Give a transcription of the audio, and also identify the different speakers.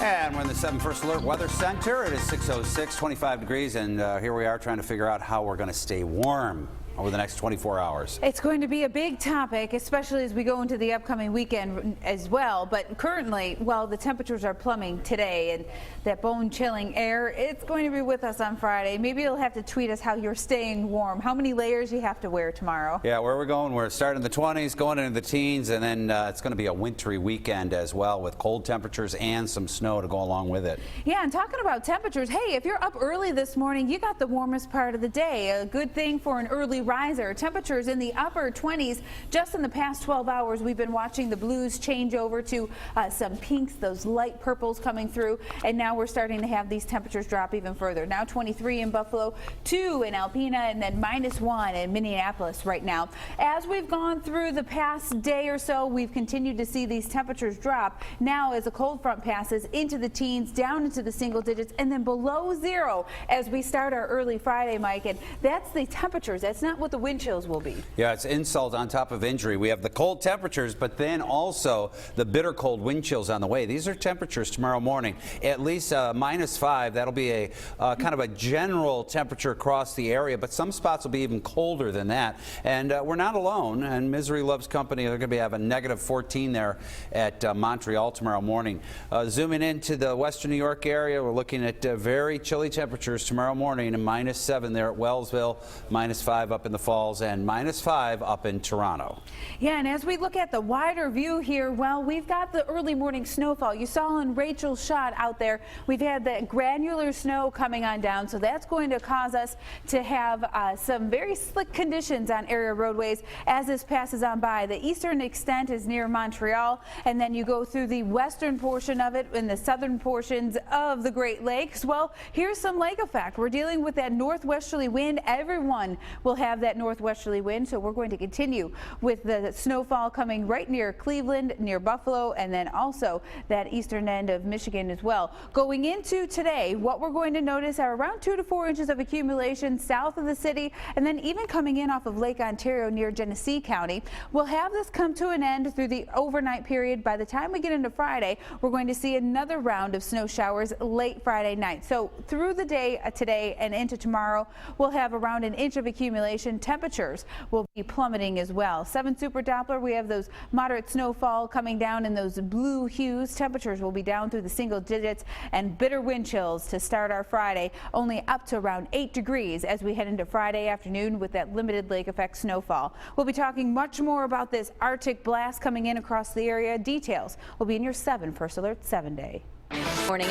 Speaker 1: And we're in the 7 First Alert Weather Center. It is 6:06, 25 degrees, and here we are trying to figure out how we're going to stay warm over the next 24 hours.
Speaker 2: It's going to be a big topic, especially as we go into the upcoming weekend as well. But currently, well, the temperatures are plummeting today, and that bone-chilling air, it's going to be with us on Friday. Maybe you'll have to tweet us how you're staying warm, how many layers you have to wear tomorrow.
Speaker 1: Yeah, where we're going, we're starting in the 20s, going into the teens, and then it's going to be a wintry weekend as well with cold temperatures and some snow to go along with it.
Speaker 2: Yeah, and talking about temperatures, hey, if you're up early this morning, you got the warmest part of the day. A good thing for an early riser. Temperatures in the upper 20s. Just in the past 12 hours, we've been watching the blues change over to some pinks, those light purples coming through, and now we're starting to have these temperatures drop even further. Now 23 in Buffalo, 2 in Alpena, and then -1 in Minneapolis right now. As we've gone through the past day or so, we've continued to see these temperatures drop. Now as a cold front passes into the teens, down into the single digits, and then below zero as we start our early Friday, Mike. And that's the temperatures. That's not what the wind chills will be.
Speaker 1: Yeah, it's insult on top of injury. We have the cold temperatures, but then also the bitter cold wind chills on the way. These are temperatures tomorrow morning, at least -5. That'll be a kind of a general temperature across the area, but some spots will be even colder than that. And we're not alone, and misery loves company. They're going to have a -14 there at Montreal tomorrow morning. Zooming into the western New York area, we're looking at very chilly temperatures tomorrow morning, and -7 there at Wellsville, -5 up in the Falls, and -5 up in Toronto.
Speaker 2: Yeah, and as we look at the wider view here, well, we've got the early morning snowfall. You saw in Rachel's shot out there, we've had the granular snow coming on down, so that's going to cause us to have some very slick conditions on area roadways as this passes on by. The eastern extent is near Montreal, and then you go through the western portion of it in the southern portions of the Great Lakes. Well, here's some lake effect. We're dealing with that northwesterly wind. Everyone will have that northwesterly wind, so we're going to continue with the snowfall coming right near Cleveland, near Buffalo, and then also that eastern end of Michigan as well. Going into today, what we're going to notice are around 2 to 4 inches of accumulation south of the city, and then even coming in off of Lake Ontario near Genesee County. We'll have this come to an end through the overnight period. By the time we get into Friday, we're going to see another round of snow showers late Friday night. So through the day today and into tomorrow, we'll have around an inch of accumulation. Temperatures will be plummeting as well. 7 Super Doppler, we have those moderate snowfall coming down in those blue hues. Temperatures will be down through the single digits, and bitter wind chills to start our Friday, only up to around 8 degrees as we head into Friday afternoon with that limited lake effect snowfall. We'll be talking much more about this Arctic blast coming in across the area. Details will be in your 7 First Alert 7 day.
Speaker 3: Morning.